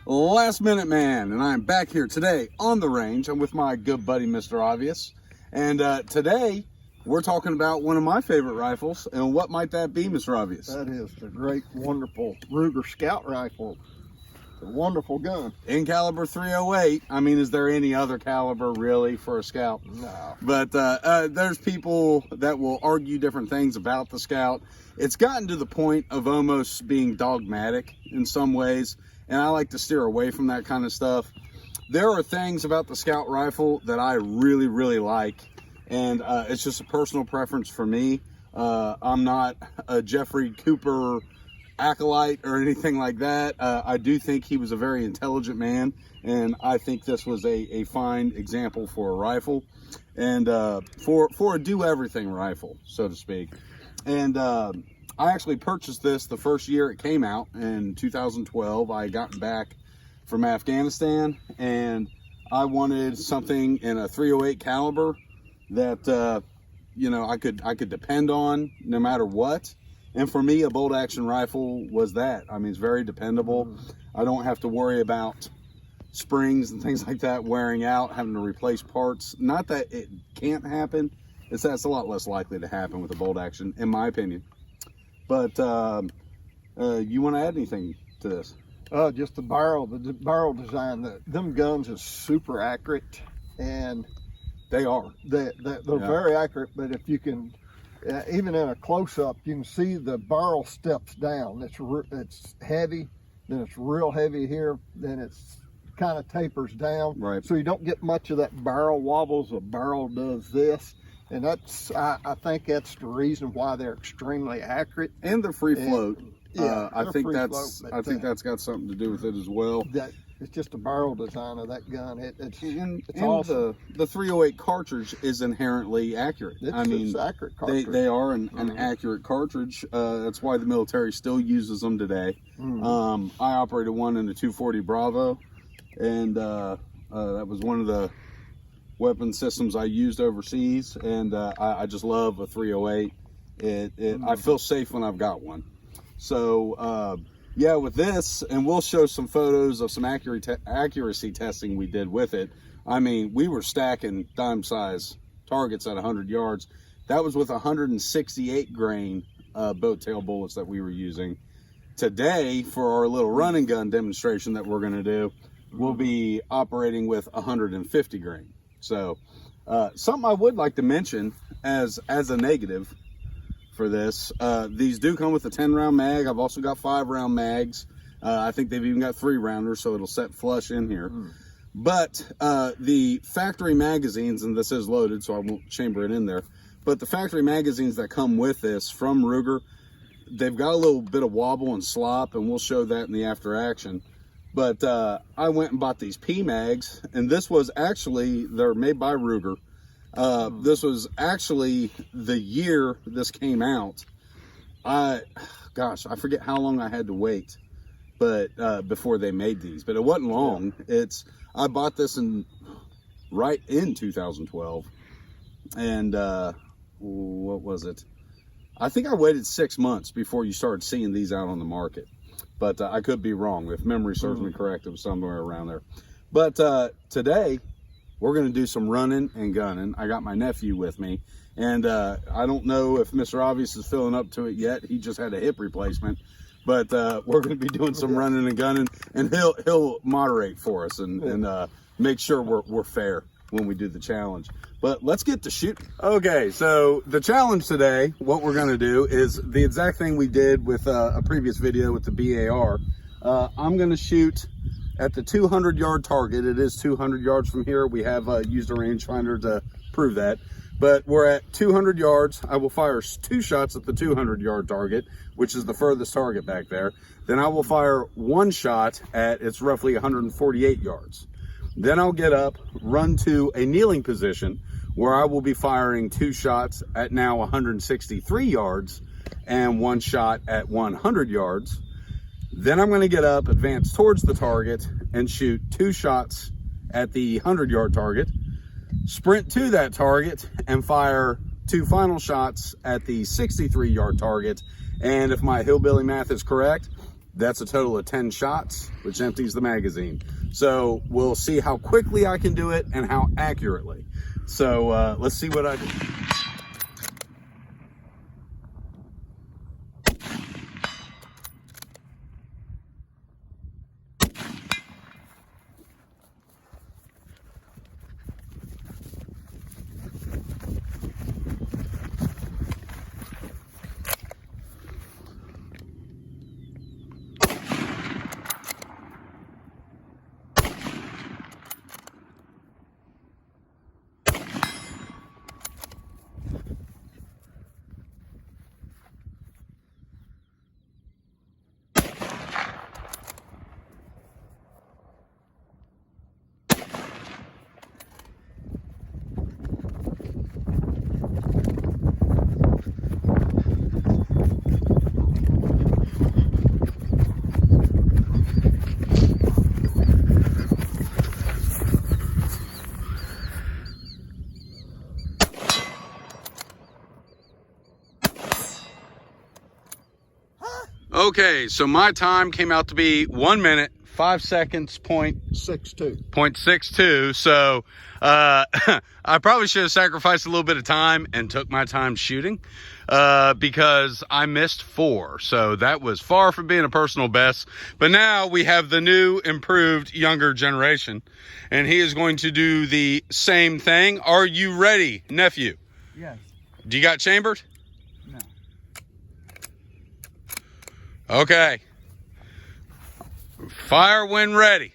Last Minute Man, and I'm back here today on the range. I'm with my good buddy, Mr. Obvious. And today, we're talking about one of my favorite rifles. And what might that be, Mr. Obvious? That is the great, wonderful Ruger Scout Rifle. It's a wonderful gun. In caliber 308. I mean, is there any other caliber really for a Scout? No. But there's people that will argue different things about the Scout. It's gotten to the point of almost being dogmatic in some ways. And I like to steer away from that kind of stuff. There are things about the Scout rifle that I really, really like. And it's just a personal preference for me. I'm not a Jeffrey Cooper acolyte or anything like that. I do think he was a very intelligent man. And I think this was a fine example for a rifle. And for a do-everything rifle, so to speak. And I actually purchased this the first year it came out in 2012. I had gotten back from Afghanistan and I wanted something in a 308 caliber that you know, I could depend on no matter what. And for me, a bolt action rifle was that. I mean, it's very dependable. I don't have to worry about springs and things like that wearing out, having to replace parts. Not that it can't happen, it's that it's a lot less likely to happen with a bolt action, in my opinion. But you want to add anything to this? Just the barrel design. Them guns is super accurate, and they are. They're very accurate. But if you can, even in a close-up, you can see the barrel steps down. It's heavy, then it's real heavy here, then it's kind of tapers down. Right. So you don't get much of that barrel wobbles. The barrel does this. And that's, I think that's the reason why they're extremely accurate. And the free float. Yeah, I think that's got something to do with it as well. It's just the barrel design of that gun. It's and awesome. The 308 cartridge is inherently accurate. It's accurate cartridge. They are an accurate cartridge. That's why the military still uses them today. I operated one in the 240 Bravo, and that was one of the weapon systems I used overseas, and I just love a 308. I feel safe when I've got one. So yeah, with this, and we'll show some photos of some accuracy testing we did with it. I mean, we were stacking dime size targets at 100 yards. That was with 168 grain boat tail bullets that we were using. Today, for our little running gun demonstration that we're going to do, we'll be operating with 150 grain. So something I would like to mention as a negative for this, these do come with a 10-round mag. I've also got 5-round mags. I think they've even got 3-rounders, so it'll set flush in here. But the factory magazines, and this is loaded, so I won't chamber it in there, but the factory magazines that come with this from Ruger, they've got a little bit of wobble and slop, and we'll show that in the after action. But I went and bought these P-Mags, and this was actually, they're made by Ruger. This was actually the year this came out. Gosh, I forget how long I had to wait but before they made these, but it wasn't long. I bought this right in 2012, and what was it? I think I waited 6 months before you started seeing these out on the market. But I could be wrong. If memory serves me correct, it was somewhere around there. But today, we're going to do some running and gunning. I got my nephew with me. And I don't know if Mr. Obvious is filling up to it yet. He just had a hip replacement. But we're going to be doing some running and gunning. And he'll moderate for us and make sure we're fair when we do the challenge. But let's get to shooting. Okay, so the challenge today, what we're gonna do is the exact thing we did with a previous video with the BAR. I'm gonna shoot at the 200-yard target. It is 200 yards from here. We have used a rangefinder to prove that. But we're at 200 yards. I will fire 2 shots at the 200-yard target, which is the furthest target back there. Then I will fire 1 shot at, it's roughly 148 yards. Then I'll get up, run to a kneeling position where I will be firing 2 shots at now 163 yards and 1 shot at 100 yards. Then I'm going to get up, advance towards the target, and shoot 2 shots at the 100-yard target, sprint to that target, and fire 2 final shots at the 63-yard target. And if my hillbilly math is correct, That's a total of 10 shots, which empties the magazine. So we'll see how quickly I can do it and how accurately. So let's see what I do. Okay, so my time came out to be 1 minute, 5 seconds, point 0.62. So I probably should have sacrificed a little bit of time and took my time shooting because I missed 4. So that was far from being a personal best. But now we have the new, improved, younger generation, and he is going to do the same thing. Are you ready, nephew? Yes. Do you got chambered? No. Okay. Fire when ready.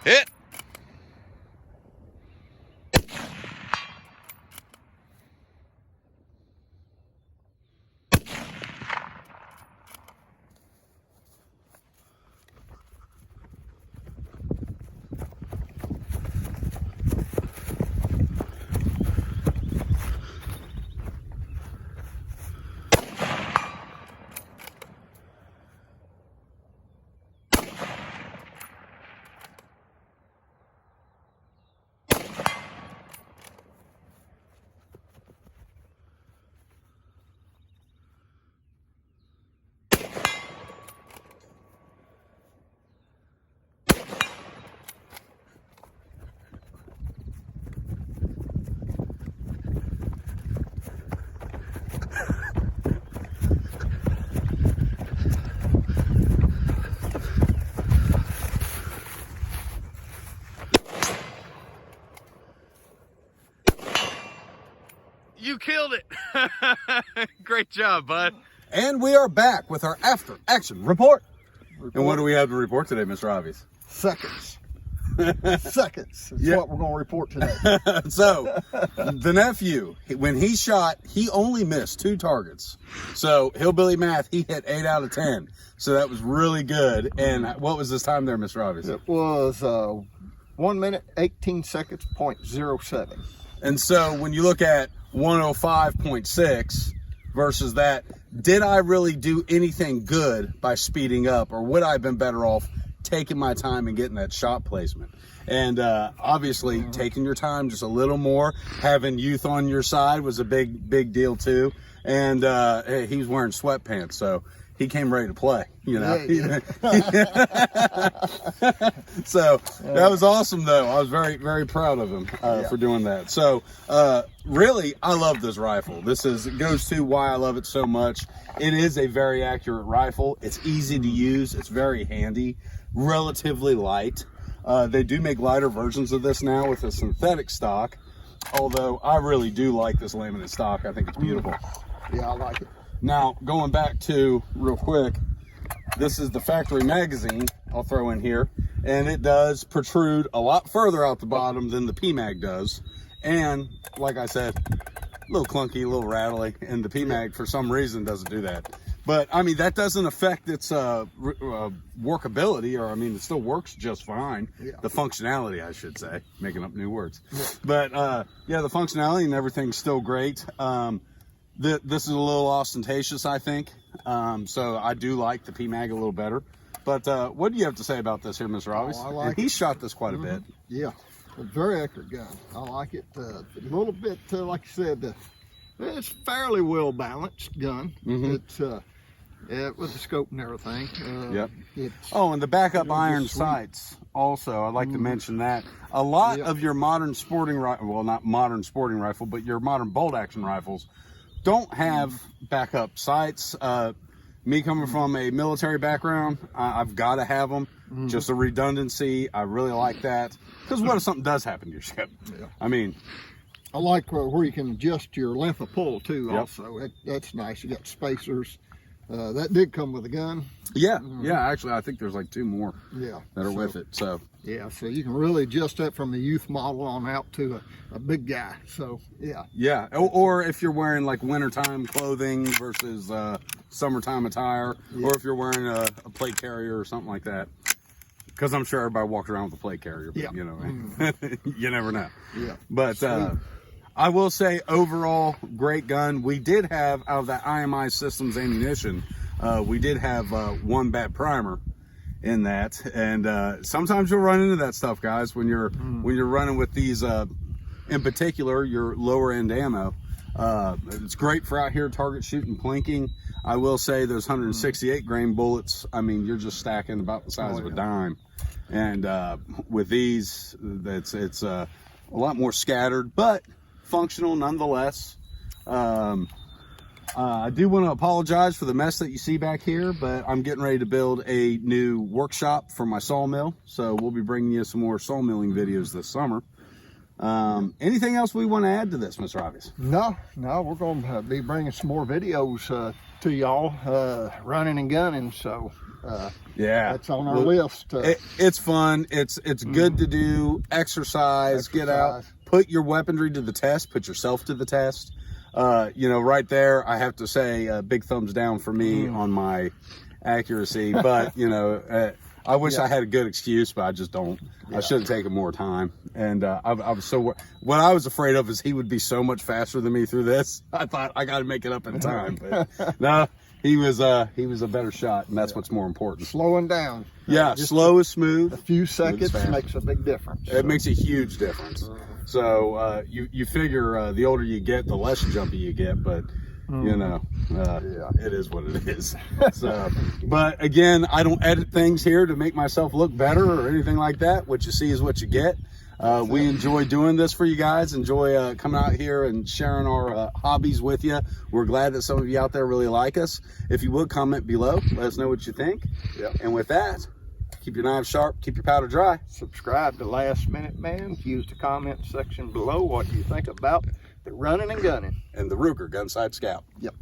Hit. You killed it. Great job, bud. And we are back with our after action report. And what do we have to report today, Mr. Obvious? Seconds. Seconds is what we're going to report today. So, the nephew, when he shot, he only missed 2 targets. So, hillbilly math, he hit 8 out of 10. So, that was really good. And what was this time there, Mr. Obvious? It was 1 minute, 18 seconds, 0.07. And so, when you look at 105.6 versus that, did I really do anything good by speeding up, or would I have been better off taking my time and getting that shot placement? And obviously taking your time just a little more, having youth on your side was a big deal too. And hey, he was wearing sweatpants, so he came ready to play, you know. Yeah. So that was awesome, though. I was very proud of him for doing that. So really, I love this rifle. It goes to why I love it so much. It is a very accurate rifle. It's easy to use. It's very handy, relatively light. They do make lighter versions of this now with a synthetic stock, although I really do like this laminate stock. I think it's beautiful. Yeah, I like it. Now, going back to, real quick, this is the factory magazine I'll throw in here, and it does protrude a lot further out the bottom than the PMAG does. And, like I said, a little clunky, a little rattly, and the PMAG, for some reason, doesn't do that. But, I mean, that doesn't affect its workability, or, I mean, it still works just fine. Yeah. The functionality, I should say, making up new words. Yeah. But, yeah, the functionality and everything's still great. This is a little ostentatious, I think. So I do like the PMAG a little better. But what do you have to say about this here, Mr. Robbie? I like He shot this quite a bit. Yeah, a very accurate gun. I like it. A little bit, like you said, it's fairly well balanced gun. It's yeah, with the scope and everything. Yep. Oh, and the backup iron sweet. sights. Also, I'd like to mention that a lot of your modern sporting rifle, well, not modern sporting rifle, but your modern bolt action rifles don't have backup sights. Me coming from a military background, I've got to have them. Just a redundancy. I really like that. Because what if something does happen to your ship? Yeah. I mean, I like where you can adjust your length of pull too. Also, that's nice. You got spacers. That did come with a gun. Yeah, yeah. Actually, I think there's like 2 more. Yeah, that are with it. So yeah, so you can really adjust that from the youth model on out to a big guy. So yeah. Yeah, or if you're wearing like wintertime clothing versus summertime attire, or if you're wearing a plate carrier or something like that. Because I'm sure everybody walks around with a plate carrier, but you know, you never know. Yeah. But I will say, overall, great gun. We did have, out of that IMI Systems ammunition, we did have 1 bad primer in that, and sometimes you'll run into that stuff, guys, when you're running with these, in particular, your lower end ammo. It's great for out here target shooting, plinking. I will say those 168 grain bullets, I mean, you're just stacking about the size of a dime. And with these, it's a lot more scattered, but functional nonetheless. I do want to apologize for the mess that you see back here, but I'm getting ready to build a new workshop for my sawmill, so we'll be bringing you some more sawmilling videos this summer. Anything else we want to add to this, Mr. Obvious? No, we're going to be bringing some more videos to y'all, running and gunning, so yeah, that's on our list. It's fun. It's good to do. Exercise, get out, put your weaponry to the test, put yourself to the test. You know, right there, I have to say big thumbs down for me on my accuracy, but you know, I wish I had a good excuse, but I just don't. I should have taken more time. And I was so, what I was afraid of is he would be so much faster than me through this. I thought I got to make it up in time, but no, he was a better shot, and that's what's more important. Slowing down. Yeah, slow is smooth. A few seconds makes a big difference. It makes a huge difference. So you figure the older you get, the less jumpy you get, but you know, it is what it is. So, but again, I don't edit things here to make myself look better or anything like that. What you see is what you get. We enjoy doing this for you guys, enjoy coming out here and sharing our hobbies with you. We're glad that some of you out there really like us. If you would, comment below, let us know what you think. And with that, keep your knives sharp, keep your powder dry. Subscribe to Last Minute Man. Use the comment section below what you think about the running and gunning. And the Ruger Gunsite Scout. Yep.